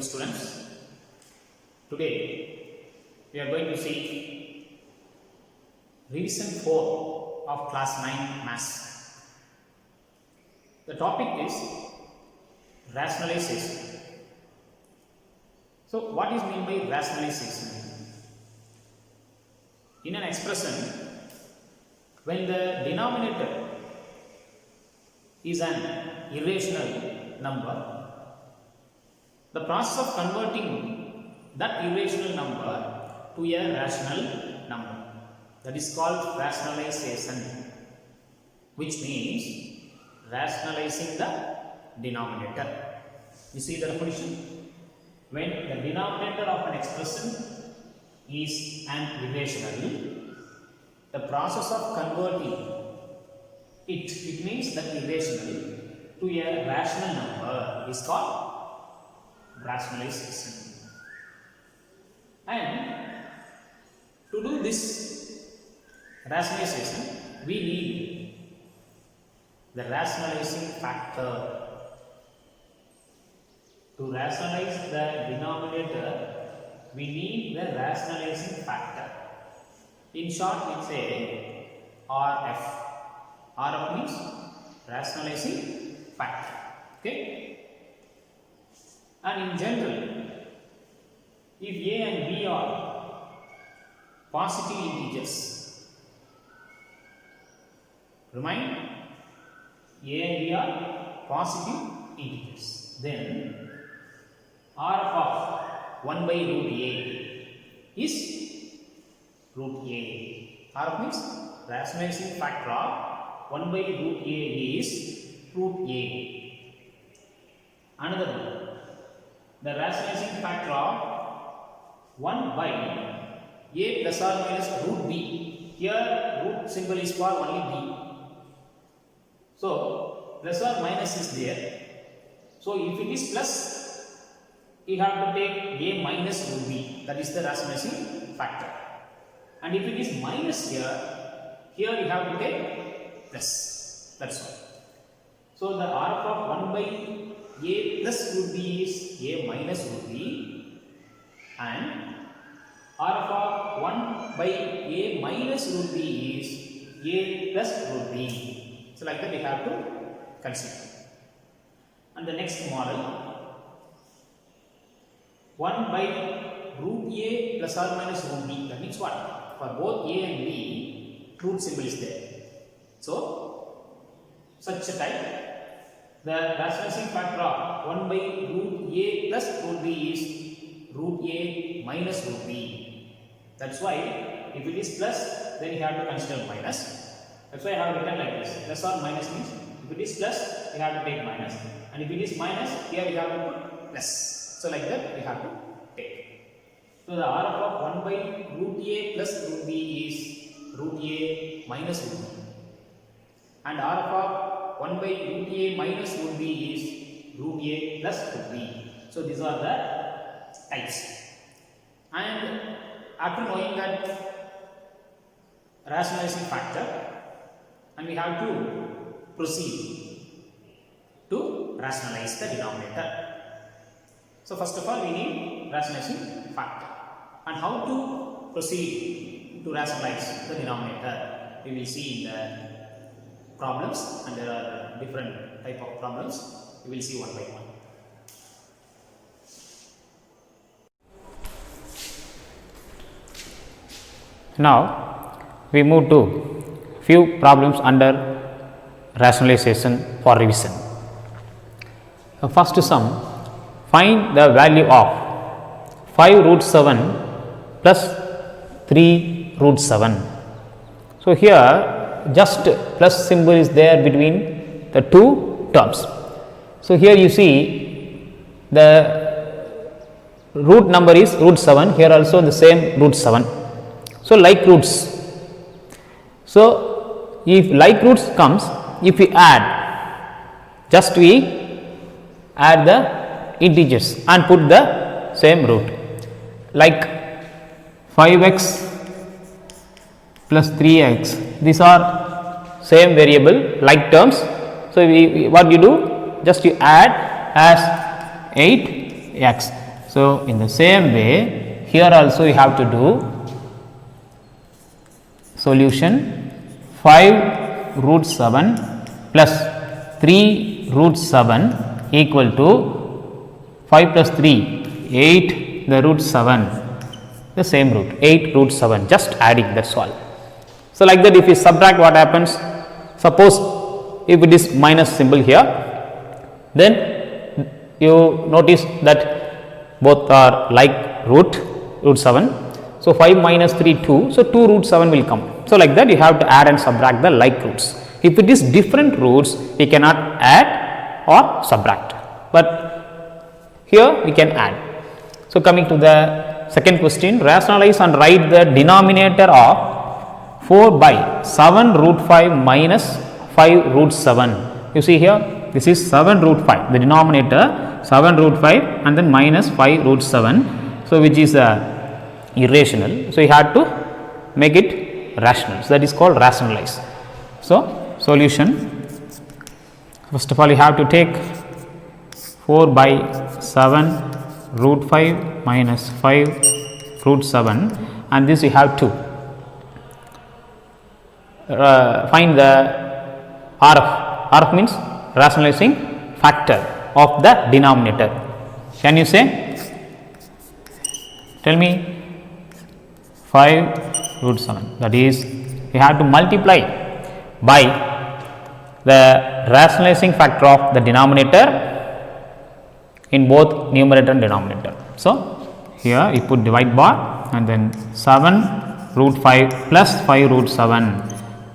good students. Today we are going to see revision 4 of class 9 maths. The topic is rationalization. So what is meant by rationalization? In an expression, when the denominator is an irrational number, the process of converting that irrational number to a rational number, that is called rationalization, which means rationalizing the denominator. You see the definition? When the denominator of an expression is an irrational, the process of converting it means that irrational to a rational number is called rationalization. And to do this rationalization, we need the rationalizing factor. To rationalize the denominator, we need the rationalizing factor. In short, it's a RF. RF means rationalizing factor. Okay? And in general, if A and B are positive integers, remind A and B are positive integers, then RF of 1 by root A is root A. RF means rationalizing factor of 1 by root A is root A. Another one, the rationalizing factor of 1 by A plus or minus root B. Here root symbol is for only B. So plus or minus is there. So if it is plus, you have to take A minus root B. That is the rationalizing factor. And if it is minus here you have to take plus. That's all. So the RF of 1 by A plus root B is A minus root B, and RF of 1 by A minus root B is A plus root B. So like that we have to consider. And the next model, 1 by root A plus or minus root B. That means what? For both A and B, root symbol is there. So such a type, the rationalizing factor of 1 by root A plus root B is root A minus root B. That's why if it is plus, then you have to consider minus. That's why I have written like this. Plus or minus means if it is plus, you have to take minus. And if it is minus, here you have to put plus. So like that we have to take. So the RF of 1 by root A plus root B is root A minus root B. And RF of 1 by root A minus root B is root A plus root B. So these are the types. And after knowing that rationalizing factor, and we have to proceed to rationalize the denominator. So first of all we need rationalizing factor. And how to proceed to rationalize the denominator, we will see in the problems, and there are different type of problems. We will see one by one. Now we move to few problems under rationalization for revision. The first sum, find the value of 5 root 7 plus 3 root 7. So here just plus symbol is there between the two terms. So here you see the root number is root 7, here also the same root 7. So like roots. So if like roots comes, if we add, just we add the integers and put the same root. Like 5x plus 3x, these are same variable like terms. So what you do, just you add as 8x So, in the same way here also you have to do solution 5 root 7 plus 3 root 7 equal to 5 plus 3 8 the root 7 the same root 8 root 7 just adding, that is all. So, like that if you subtract, what happens? Suppose if it is minus symbol here, then you notice that both are like root 7. So, 5 minus 3 2, so 2 root 7 will come. So, like that you have to add and subtract the like roots. If it is different roots, we cannot add or subtract, but here we can add. So, coming to the second question, rationalize and write the denominator of 4 by 7 root 5 minus 5 root 7. You see here, this is 7 root 5, the denominator 7 root 5 and then minus 5 root 7. So, which is irrational. So, you have to make it rational. So, that is called rationalize. So, solution, first of all you have to take 4 by 7 root 5 minus 5 root 7, and this you have to find the RF means rationalizing factor of the denominator. Can you say? Tell me. 5 root 7, that is you have to multiply by the rationalizing factor of the denominator in both numerator and denominator. So, here you put divide bar and then 7 root 5 plus 5 root 7,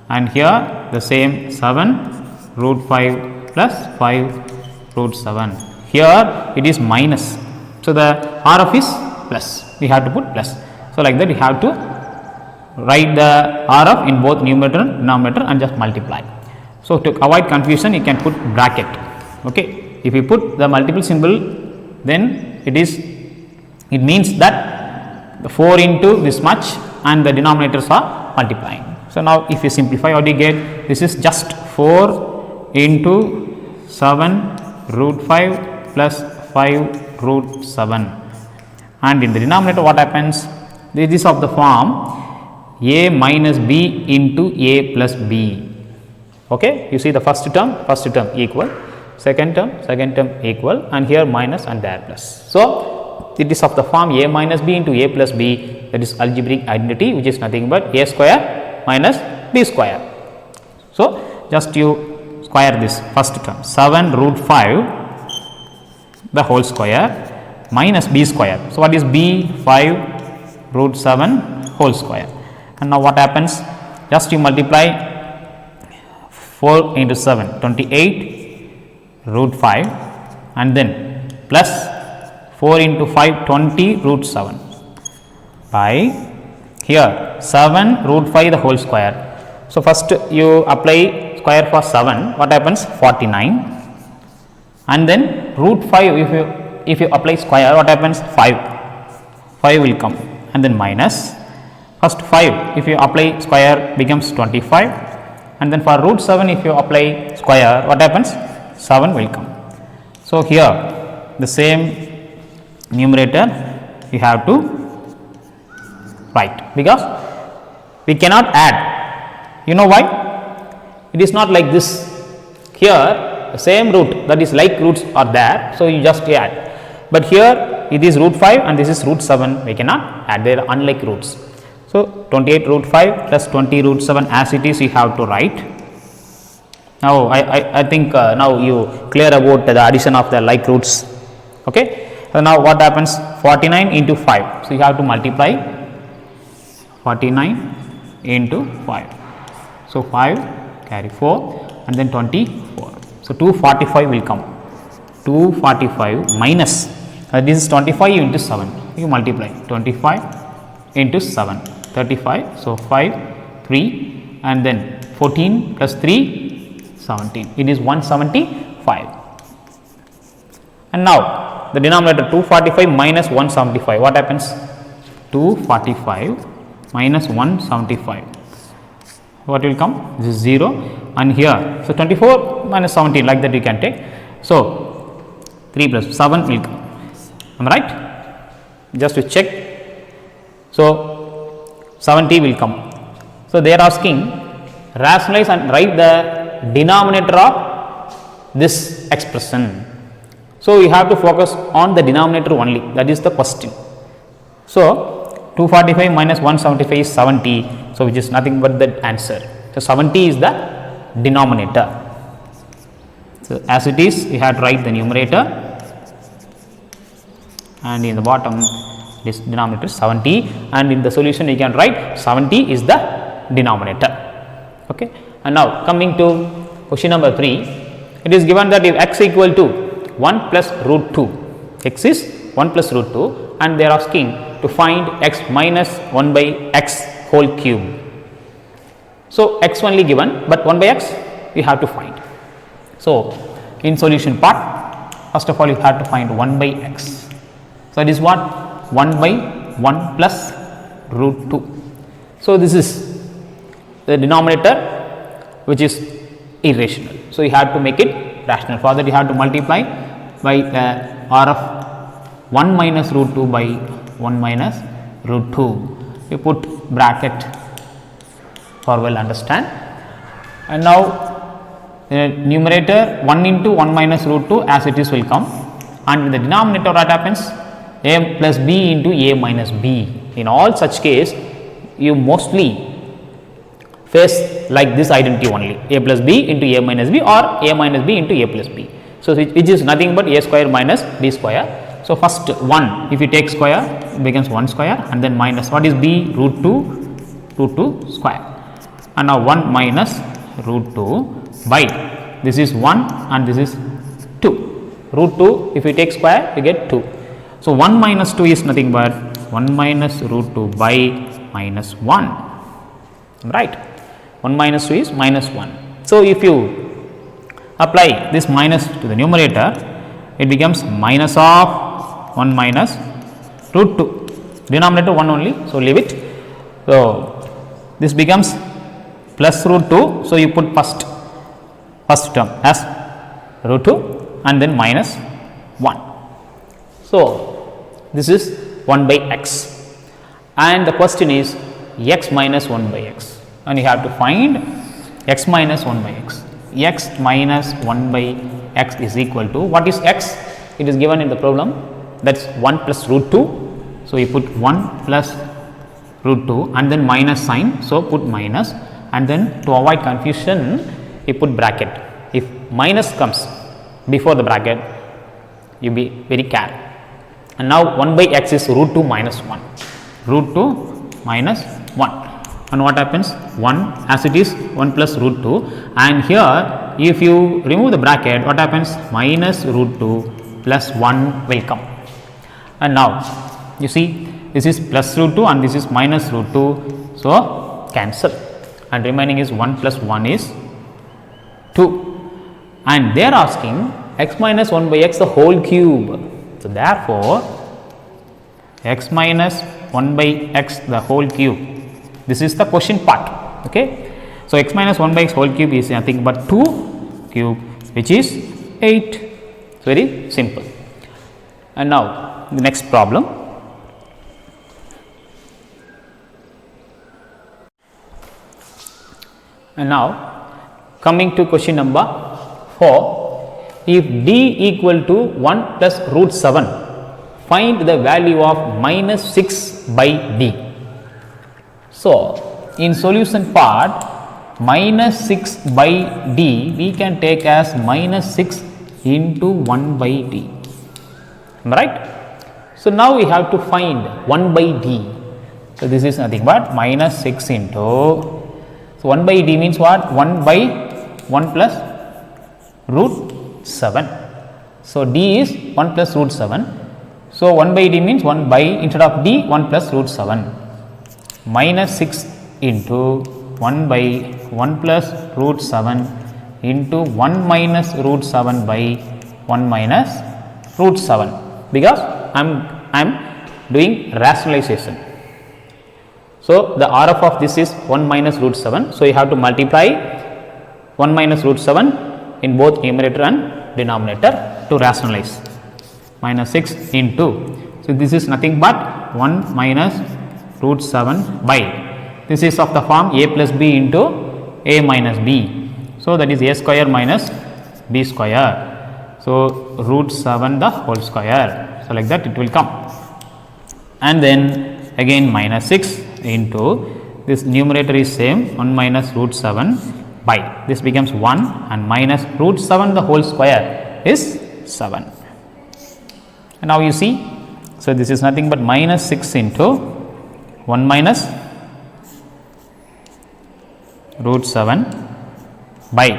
and here the same 7 root 5 plus 5 root 7. Here it is minus. So, the RF is plus, we have to put plus. So, like that you have to write the RF in both numerator and denominator and just multiply. So, to avoid confusion you can put bracket. Okay. If you put the multiple symbol, then it means that the 4 into this much and the denominators are multiplying. So, now if you simplify, what do you get? This is just 4 into 7 root 5 plus 5 root 7, and in the denominator what happens? This is of the form a minus b into a plus b. Okay, you see the first term equal, second term equal, and here minus and there plus. So, it is of the form a minus b into a plus b, that is algebraic identity, which is nothing but a square minus b square. So, just you square this first term 7 root 5 the whole square minus b square. So, what is b? 5 root 7 whole square. And now what happens? Just you multiply 4 into 7, 28 root 5, and then plus 4 into 5, 20 root 7 by here 7 root 5 the whole square. So, first you apply square for 7, what happens? 49, and then root 5 if you apply square, what happens? 5 will come, and then minus first 5 if you apply square becomes 25, and then for root 7 if you apply square, what happens? 7 will come. So, here the same numerator you have to write, because we cannot add. You know why? It is not like this. Here the same root, that is like roots are there, so you just add, but here it is root 5 and this is root 7, we cannot add, they are unlike roots. So, 28 root 5 plus 20 root 7 as it is you have to write. Now, I think now you clear about the addition of the like roots. Okay. So, now what happens? 49 into 5. So, you have to multiply 49 into 5. So, 5 carry 4 and then 24. So, 245 will come. 245 minus this is 25 into 7. You multiply 25 into 7. 35. So, 5, 3 and then 14 plus 3, 17. It is 175. And now, the denominator 245 minus 175. What happens? 245 minus 175. What will come? This is 0 and here. So, 24 minus 17, like that you can take. So, 3 plus 7 will come. Am I right? just to check. So 70 will come. So they are asking rationalize and write the denominator of this expression. So we have to focus on the denominator only, that is the question. So 245 minus 175 is 70, so which is nothing but the answer. So 70 is the denominator. So as it is, we have to write the numerator, and in the bottom this denominator is 70, and in the solution you can write 70 is the denominator. Okay. And now coming to question number 3, it is given that if x equal to 1 plus root 2, x is 1 plus root 2, and they are asking to find x minus 1 by x whole cube. So x only given, but 1 by x we have to find. So in solution part, first of all you have to find 1 by x. So it is what? 1 by 1 plus root 2. So this is the denominator which is irrational. So you have to make it rational. For that you have to multiply by r of 1 minus root 2 by 1 minus root 2. You put bracket for well understand. And now numerator 1 into 1 minus root 2 as it is will come, and in the denominator what happens? A plus b into a minus b. In all such case you mostly face like this identity only, a plus b into a minus b or a minus b into a plus b. So which is nothing but a square minus b square. So first 1 if you take square it becomes 1 square, and then minus what is b? Root 2 square, and now 1 minus root 2 by this is 1 and this is 2. Root 2 if you take square you get 2. So 1 minus 2 is nothing but 1 minus root 2 by minus 1, right? 1 minus 2 is minus 1. So if you apply this minus to the numerator, it becomes minus of 1 minus root 2. Denominator 1 only, so leave it. So this becomes plus root 2. So you put first term as root 2 and then minus 1. So this is 1 by x, and the question is x minus 1 by x, and you have to find x minus 1 by x. X minus 1 by x is equal to, what is x? It is given in the problem, that is 1 plus root 2. So you put 1 plus root 2 and then minus sign, so put minus, and then to avoid confusion you put bracket. If minus comes before the bracket you be very careful. And now 1 by x is root 2 minus 1, root 2 minus 1, and what happens? 1 as it is 1 plus root 2, and here if you remove the bracket what happens? Minus root 2 plus 1 will come, and now you see this is plus root 2 and this is minus root 2, so cancel, and remaining is 1 plus 1 is 2, and they are asking x minus 1 by x the whole cube. So therefore x minus 1 by x the whole cube, this is the question part. Okay. So x minus 1 by x whole cube is nothing but 2 cube, which is 8. It's very simple. And now the next problem. And now coming to question number 4. If d equal to 1 plus root 7, find the value of minus 6 by d. So in solution part, minus 6 by d we can take as minus 6 into 1 by d, right? So now we have to find 1 by d. So this is nothing but minus 6 into, so 1 by d means what? 1 by 1 plus root 7. So d is 1 plus root 7. So 1 by d means 1 by, instead of d 1 plus root 7, minus 6 into 1 by 1 plus root 7 into 1 minus root 7 by 1 minus root 7, because I am doing rationalization. So the RF of this is 1 minus root 7. So you have to multiply 1 minus root 7 in both numerator and denominator to rationalize. Minus 6 into, So, this is nothing but 1 minus root 7 by, this is of the form a plus b into a minus b. So, that is a square minus b square. So, root 7 the whole square. So, like that it will come, and then again minus 6 into this numerator is same 1 minus root 7 by, this becomes 1, and minus root 7 the whole square is 7. And now you see, so this is nothing but minus 6 into 1 minus root 7 by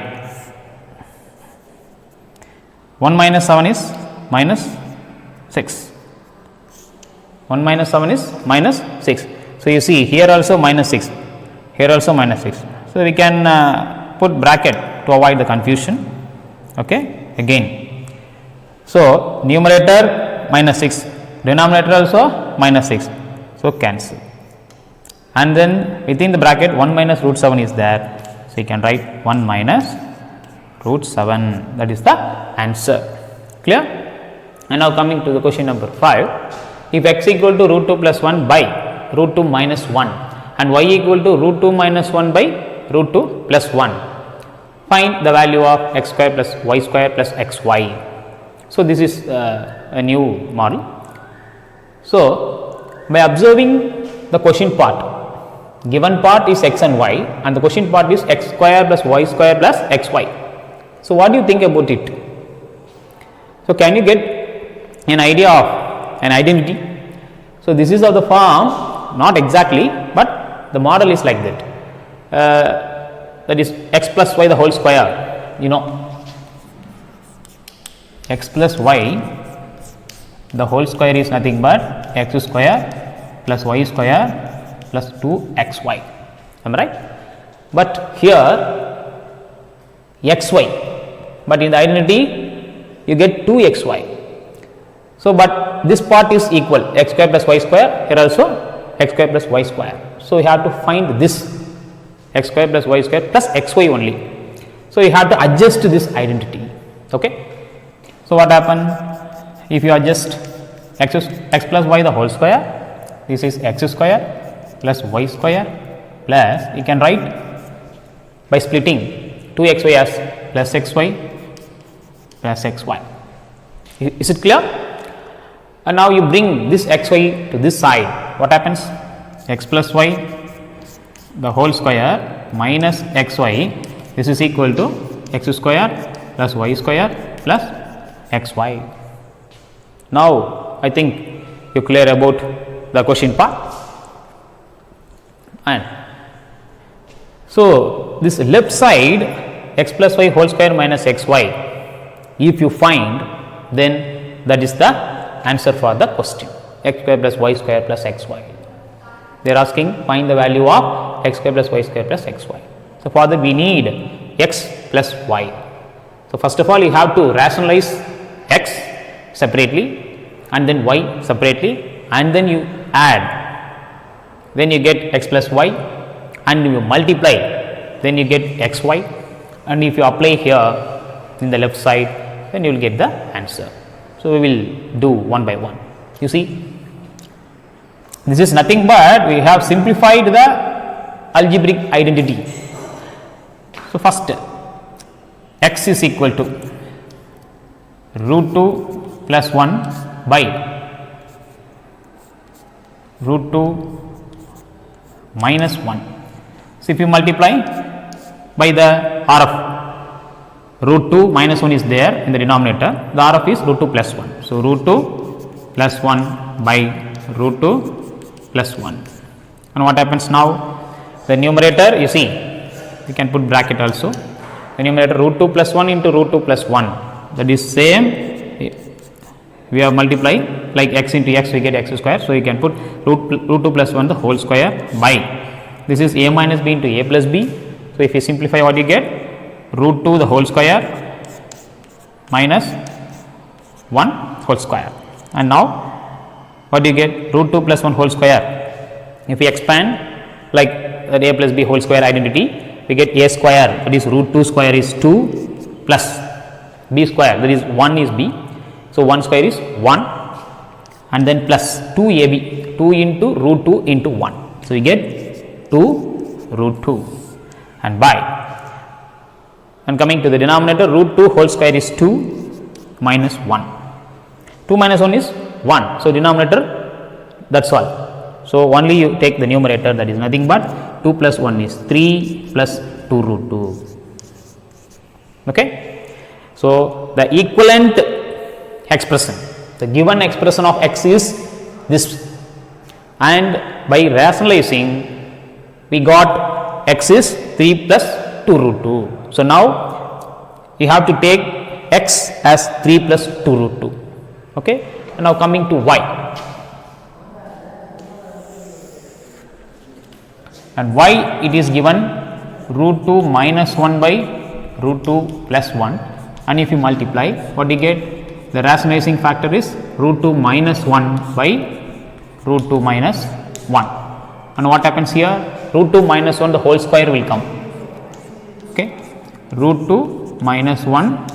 1 minus 7 is minus 6. 1 minus 7 is minus 6. So, you see here also minus 6, here also minus 6. So, we can put bracket to avoid the confusion. Okay, again. So, numerator minus 6, denominator also minus 6. So, cancel, and then within the bracket 1 minus root 7 is there. So, you can write 1 minus root 7, that is the answer. Clear? And now coming to the question number 5. If x equal to root 2 plus 1 by root 2 minus 1 and y equal to root 2 minus 1 by root 2 plus 1, find the value of x square plus y square plus xy. So, this is a new model. So, by observing the question part, given part is x and y and the question part is x square plus y square plus xy. So, what do you think about it? So, can you get an idea of an identity? So, this is of the form, not exactly, but the model is like that. That is x plus y the whole square, you know, x plus y the whole square is nothing but x square plus y square plus 2xy, am I right? But here xy, but in the identity you get 2xy. So, but this part is equal, x square plus y square, here also x square plus y square. So, you have to find this x square plus y square plus xy only. So, you have to adjust this identity. Okay. So, what happen if you adjust x plus y the whole square, this is x square plus y square plus, you can write by splitting 2xy as plus xy plus xy. Is it clear? And now you bring this xy to this side, what happens? X plus y the whole square minus xy, this is equal to x square plus y square plus xy. Now, I think you clear about the question part. And so, this left side x plus y whole square minus xy, if you find, then that is the answer for the question, x square plus y square plus xy. They are asking find the value of x square plus y square plus xy. So, for that we need x plus y. So, first of all you have to rationalize x separately and then y separately, and then you add, then you get x plus y, and you multiply, then you get xy, and if you apply here in the left side, then you will get the answer. So, we will do one by one. You see, this is nothing but we have simplified the algebraic identity. So, first x is equal to root 2 plus 1 by root 2 minus 1. So, if you multiply by the r of root 2 minus 1 is there in the denominator, the r of is root 2 plus 1. So, root 2 plus 1 by root 2 plus 1. And what happens now? The numerator, you see, you can put bracket also. The numerator root 2 plus 1 into root 2 plus 1, that is same, we have multiplied like x into x, we get x square. So, you can put root 2 plus 1 the whole square by, this is a minus b into a plus b. So, if you simplify, what you get? Root 2 the whole square minus 1 whole square. And now, what do you get? Root 2 plus 1 whole square. If we expand like a plus b whole square identity, we get a square, that is root 2 square is 2 plus b square, that is 1 is b. So, 1 square is 1 and then plus 2ab, 2 into root 2 into 1. So, we get 2 root 2 and by, and coming to the denominator, root 2 whole square is 2 minus 1. 2 minus 1 is 1. So, denominator, that is all. So, only you take the numerator, that is nothing but 2 plus 1 is 3 plus 2 root 2. Okay. So, the equivalent expression, the given expression of x is this, and by rationalizing we got x is 3 plus 2 root 2. So, now you have to take x as 3 plus 2 root 2. Okay. And now coming to y, and y it is given root 2 minus 1 by root 2 plus 1, and if you multiply, what you get, the rationalizing factor is root 2 minus 1 by root 2 minus 1, and what happens here, root 2 minus 1 the whole square will come. Okay. Root 2 minus 1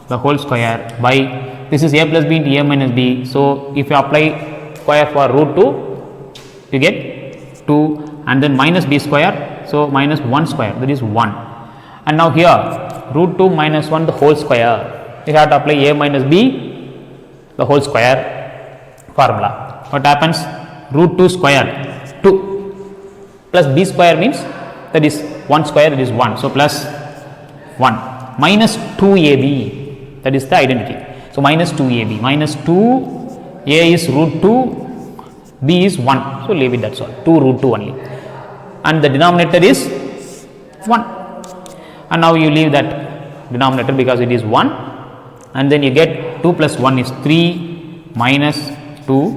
the whole square by, this is a plus b into a minus b. So, if you apply square for root 2, you get 2 and then minus b square. So, minus 1 square, that is 1. And now here root 2 minus 1 the whole square, you have to apply a minus b the whole square formula. What happens? Root 2 square 2 plus b square means, that is 1 square, that is 1. So, plus 1 minus 2ab, that is the identity. So, minus 2ab, minus 2, a is root 2, b is 1. So, leave it, that is all, 2 root 2 only, and the denominator is 1, and now you leave that denominator because it is 1, and then you get 2 plus 1 is 3 minus 2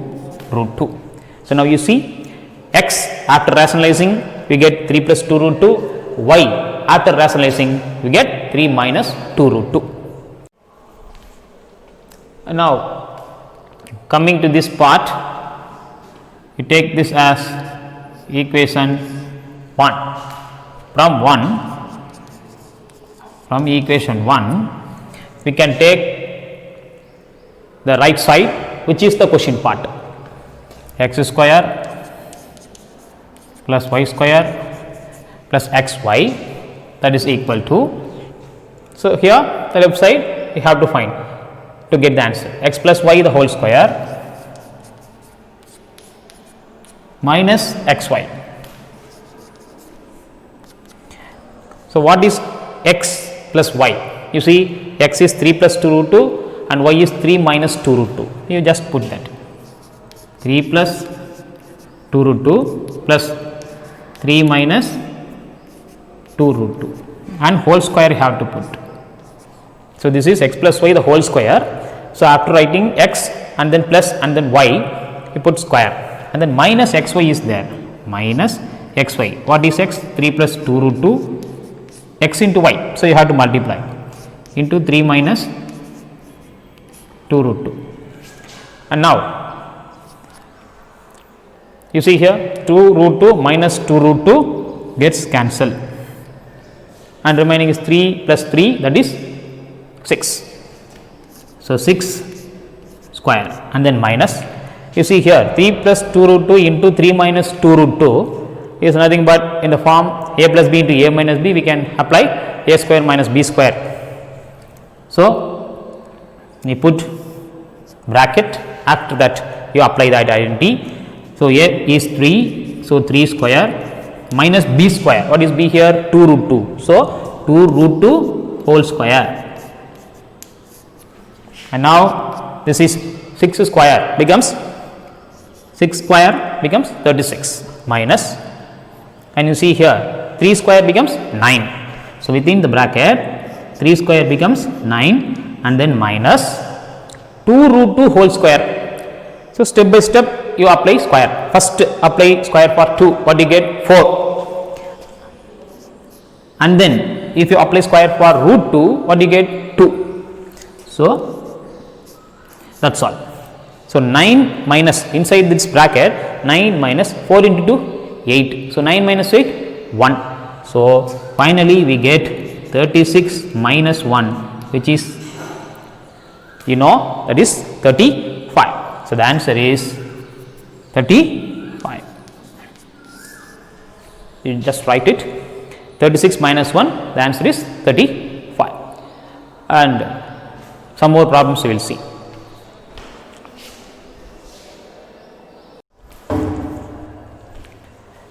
root 2. So, now you see x after rationalizing we get 3 plus 2 root 2, y after rationalizing we get 3 minus 2 root 2. Now, coming to this part, you take this as equation 1. From equation 1, we can take the right side, which is the question part, x square plus y square plus xy, that is equal to. So, here the left side you have to find to get the answer, x plus y the whole square minus xy. So, what is x plus y? You see, x is 3 plus 2 root 2 and y is 3 minus 2 root 2. You just put that 3 plus 2 root 2 plus 3 minus 2 root 2 and whole square you have to put. So, this is x plus y the whole square. So, after writing x and then plus and then y, you put square and then minus xy is there, minus xy. What is x? 3 plus 2 root 2 x into y. So, you have to multiply into 3 minus 2 root 2. And now, you see here 2 root 2 minus 2 root 2 gets cancelled and remaining is 3 plus 3, that is 6. So, 6 square and then minus, you see here 3 plus 2 root 2 into 3 minus 2 root 2 is nothing but in the form a plus b into a minus b, we can apply a square minus b square. So, you put bracket, after that you apply that identity. So, a is 3, so 3 square minus b square, what is b here? 2 root 2. So, 2 root 2 whole square. And now, this is 6 square becomes 36 minus, and you see here 3 square becomes 9. So, within the bracket 3 square becomes 9 and then minus 2 root 2 whole square. So, step by step you apply square. First apply square for 2, what do you get? 4, and then if you apply square for root 2, what do you get? 2. So, that is all. So, 9 minus inside this bracket 9 minus 4 into 2 8. So, 9 minus 8 1. So, finally, we get 36 minus 1, which is that is 35. So, the answer is 35. You just write it, 36 minus 1, the answer is 35. And some more problems we will see.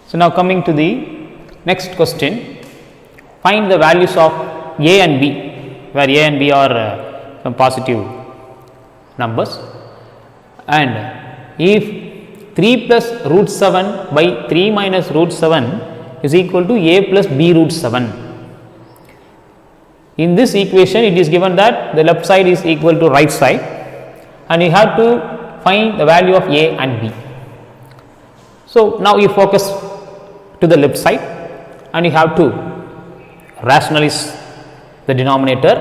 So, now coming to the next question, find the values of a and b, where a and b are some positive numbers, and if 3 plus root 7 by 3 minus root 7 is equal to a plus b root 7. In this equation, it is given that the left side is equal to right side, and you have to find the value of a and b. So, now you focus to the left side and you have to rationalize the denominator,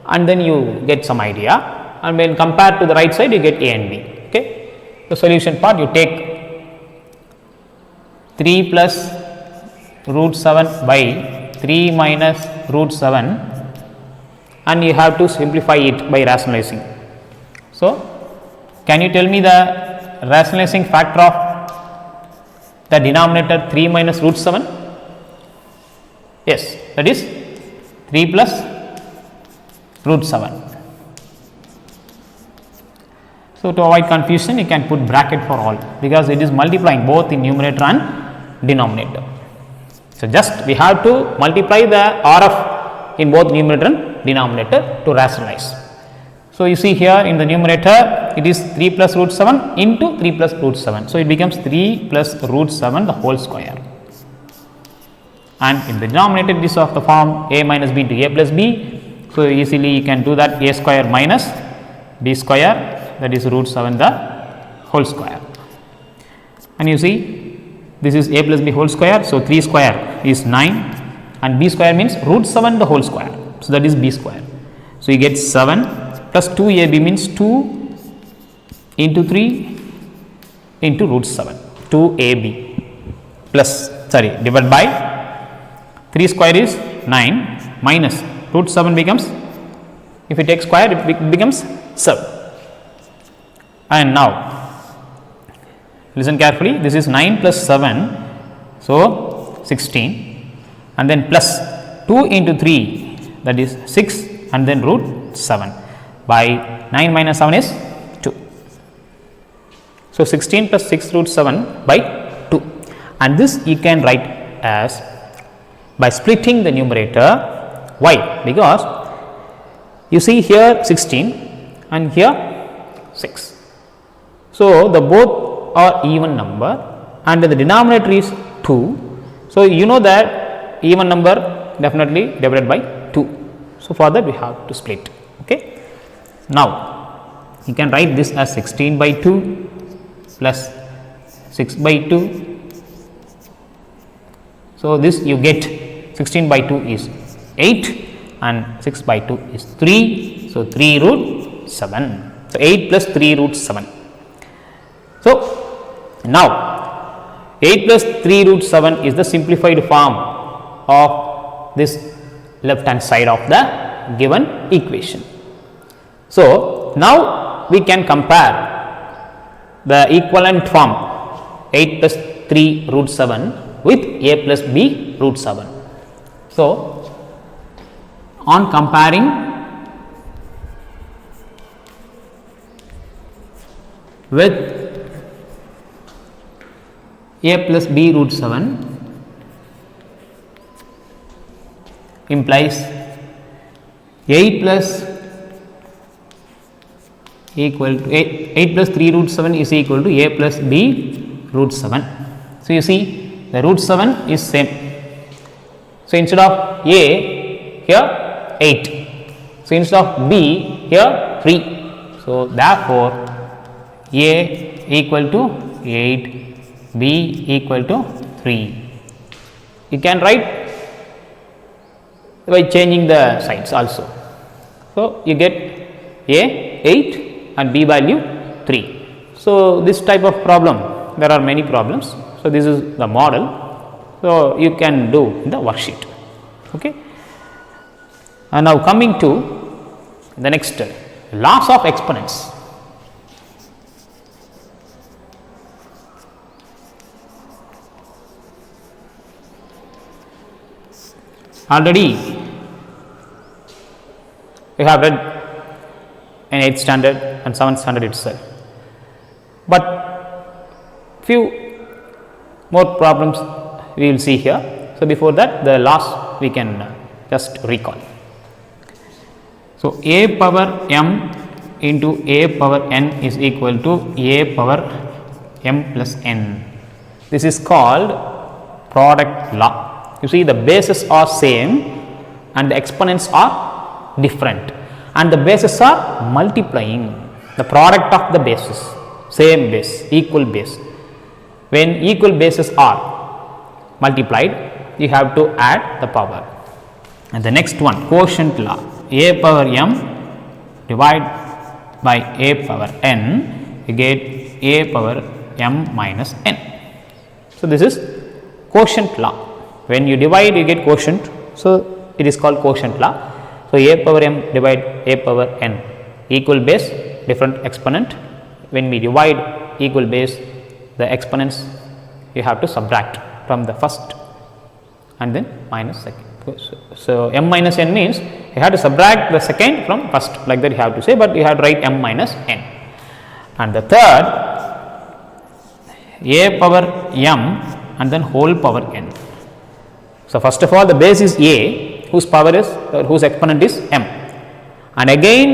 and then you get some idea, and when compared to the right side you get a and b. Okay. The solution part, you take 3 plus root 7 by 3 minus root 7, and you have to simplify it by rationalizing. So, can you tell me the rationalizing factor of the denominator 3 minus root 7? Yes, that is 3 plus root 7. So, to avoid confusion, you can put bracket for all, because it is multiplying both in numerator and denominator. So, just we have to multiply the RF in both numerator and denominator to rationalize. So, you see here in the numerator it is 3 plus root 7 into 3 plus root 7. So, it becomes 3 plus root 7 the whole square, and in the denominator it is of the form a minus b into a plus b. So, easily you can do that, a square minus b square, that is root 7 the whole square, and you see this is a plus b whole square. So, 3 square is 9, and b square means root 7 the whole square. So, that is b square. So, you get 7 plus 2ab means 2 into 3 into root 7, 2ab plus divided by 3 square is 9 minus root 7 becomes, if you take square it becomes 7. And now listen carefully, this is 9 plus 7, so 16, and then plus 2 into 3, that is 6, and then root 7 by 9 minus 7 is 2. So, 16 plus 6 root 7 by 2, and this you can write as by splitting the numerator. Why? Because you see here 16 and here 6. So, the both are even number and the denominator is 2. So, you know that even number definitely divided by 2. So, for that we have to split. Okay. Now, you can write this as 16 by 2 plus 6 by 2. So, this you get 16 by 2 is 8 and 6 by 2 is 3. So, 3 root 7. So, 8 plus 3 root 7. So, now 8 plus 3 root 7 is the simplified form of this left hand side of the given equation. So, now we can compare the equivalent form 8 plus 3 root 7 with a plus b root 7. So, on comparing with a plus b root 7 implies 8 plus equal to 8 plus 3 root 7 is equal to a plus b root 7. So, you see the root 7 is same. So, instead of a here 8. So, instead of b here 3. So, therefore, a equal to 8, b equal to 3. You can write by changing the sides also. So, you get a 8 and b value 3. So, this type of problem, there are many problems. So, this is the model. So, you can do in the worksheet. Okay. And now coming to the next, laws of exponents. Already we have read in 8th standard and 7th standard itself, but few more problems we will see here. So, before that the last we can just recall. So, a power m into a power n is equal to a power m plus n. This is called product law. You see, the bases are same and the exponents are different, and the bases are multiplying. The product of the bases, same base, equal base. When equal bases are multiplied, you have to add the power. And the next one, quotient law, a power m divided by a power n, you get a power m minus n. So, this is quotient law. When you divide, you get quotient. So, it is called quotient law. So, a power m divide a power n, equal base, different exponent. When we divide equal base, the exponents you have to subtract from the first and then minus second. So, m minus n means you have to subtract the second from first, like that you have to say, but you have to write m minus n. And the third, a power m and then whole power n. So, first of all the base is a, whose power is whose exponent is m, and again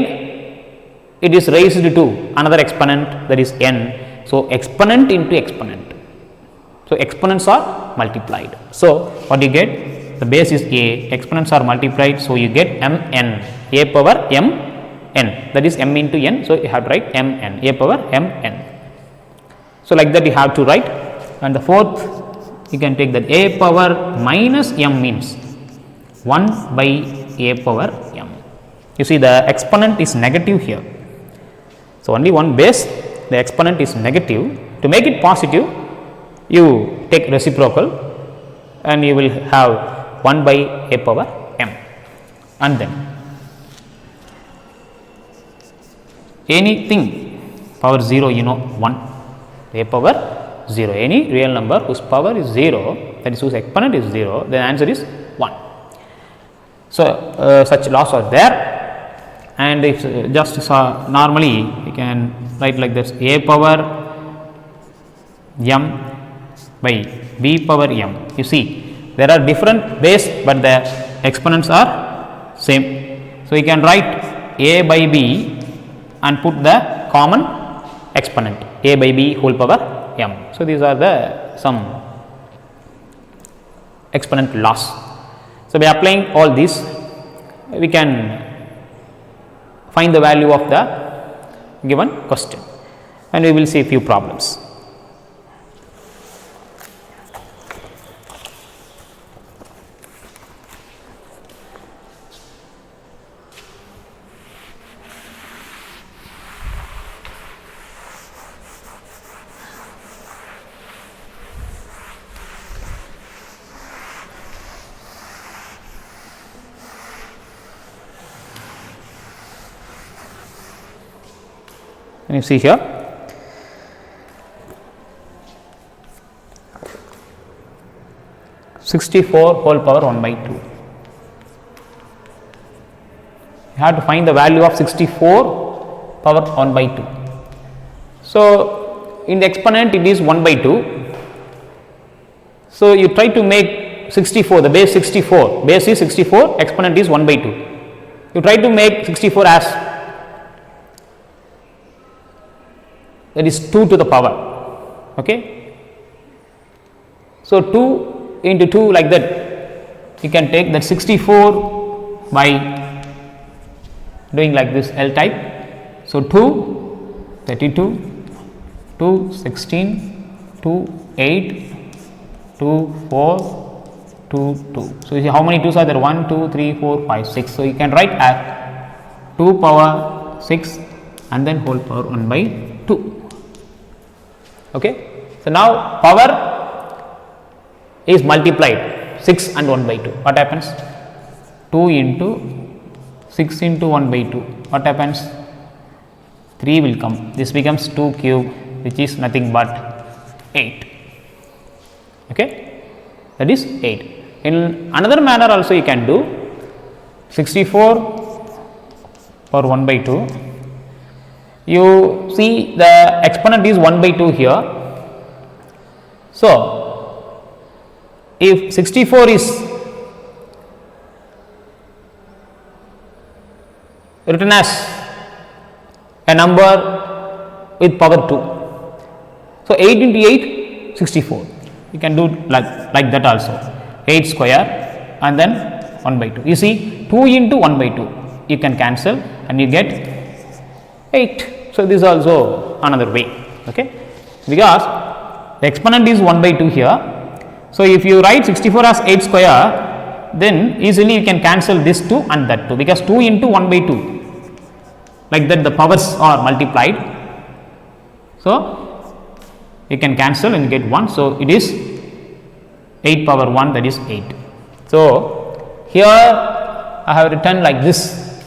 it is raised to another exponent, that is n. So, exponent into exponent. So, exponents are multiplied. So, what you get, the base is a, exponents are multiplied. So, you get m n, a power m n, that is m into n. So, you have to write m n, a power m n. So, like that you have to write. And the fourth, you can take that a power minus m means 1 by a power m. You see, the exponent is negative here. So, only one base, the exponent is negative. To make it positive, you take reciprocal and you will have 1 by a power m. And then anything power 0, you know, 1, a power 0, any real number whose power is 0, that is whose exponent is 0, the answer is 1. So, such laws are there, and if just normally you can write like this, a power m by b power m. You see, there are different base, but the exponents are same. So, you can write a by b and put the common exponent, a by b whole power m. So, these are the some exponent laws. So, by applying all these, we can find the value of the given question, and we will see a few problems. Can you see here? (64) whole power 1 by 2. You have to find the value of 64 power 1 by 2. So, in the exponent it is 1 by 2. So, you try to make 64, the base 64, base is 64, exponent is 1 by 2. You try to make 64 as, that is 2 to the power. Okay. So, 2 into 2, like that you can take that 64 by doing like this L type. So, 2 32, 2 16, 2 8, 2 4, 2 2. So, you see how many 2s are there? 1 2 3 4 5 6. So, you can write as 2 power 6 and then whole power 1 by 2. Okay. So, now power is multiplied 6 and 1 by 2. What happens? 2 into 6 into 1 by 2. What happens? 3 will come. This becomes 2 cube, which is nothing but 8. Okay. That is 8. In another manner also you can do 64 power 1 by 2. You see the exponent is 1 by 2 here. So, if 64 is written as a number with power 2, so 8 into 8 64, you can do like that also, 8 square and then 1 by 2. You see 2 into 1 by 2 you can cancel and you get 8. So, this is also another way, okay, because the exponent is 1 by 2 here. So, if you write 64 as 8 square, then easily you can cancel this 2 and that 2, because 2 into 1 by 2, like that the powers are multiplied. So, you can cancel and get 1. So, it is 8 power 1, that is 8. So, here I have written like this,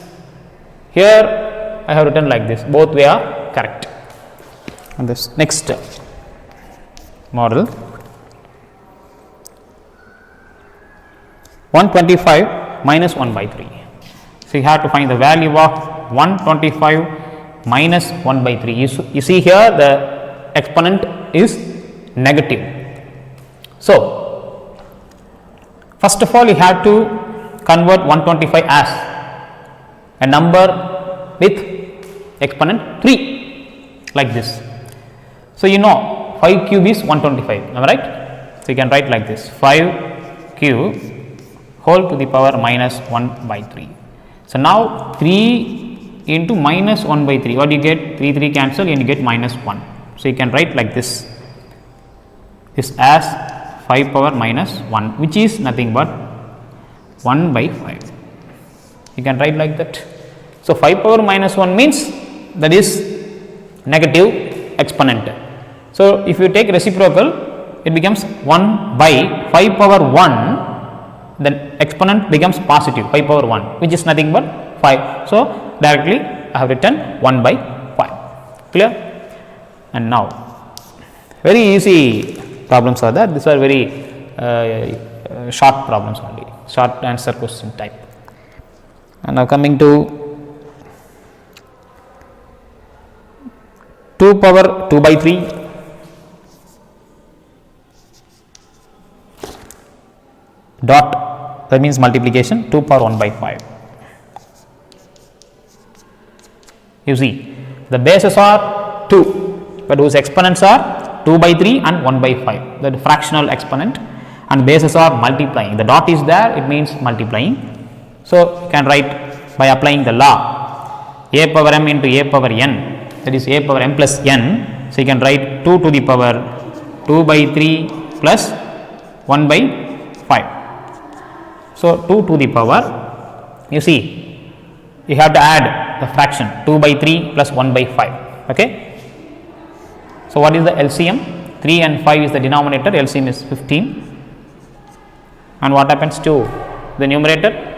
here I have written like this, both way are correct. And this next model, 125 minus 1 by 3. So, you have to find the value of 125 minus 1 by 3. You see here the exponent is negative. So, first of all you have to convert 125 as a number with exponent 3 like this. So, you know 5 cube is 125, am I right? So, you can write like this, 5 cube whole to the power minus 1 by 3. So, now 3 into minus 1 by 3, what do you get? 3 cancel and you get minus 1. So, you can write like this as 5 power minus 1, which is nothing but 1 by 5. You can write like that. So, 5 power minus 1 means that is negative exponent. So, if you take reciprocal, it becomes 1 by 5 power 1, then exponent becomes positive 5 power 1, which is nothing but 5. So, directly I have written 1 by 5, clear. And now very easy problems are there, these are very short problems only, short answer question type. And now coming to 2 power 2 by 3 dot, that means multiplication, 2 power 1 by 5. You see the bases are 2, but whose exponents are 2 by 3 and 1 by 5, that fractional exponent, and bases are multiplying. The dot is there, it means multiplying. So, you can write by applying the law, a power m into a power n, that is a power m plus n. So, you can write 2 to the power 2 by 3 plus 1 by 5. So, 2 to the power, you see you have to add the fraction 2 by 3 plus 1 by 5. Okay. So, what is the LCM? 3 and 5 is the denominator, LCM is 15. And what happens to the numerator?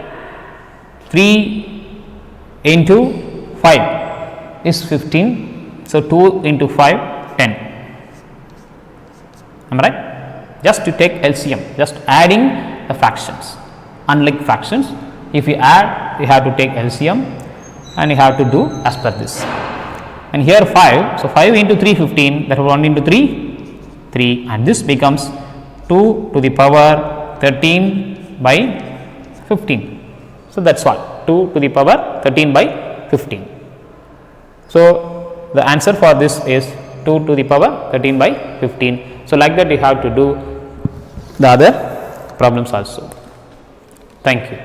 3 into 5 is 15. So, 2 into 5, 10. Am I right? Just to take LCM, just adding the fractions. Unlike fractions, if you add, you have to take LCM and you have to do as per this. And here 5, so 5 into 3, 15, that 1 into 3, 3, and this becomes 2 to the power 13 by 15. So, that is all, 2 to the power 13 by 15. So, the answer for this is 2 to the power 13 by 15. So, like that you have to do the other problems also. Thank you.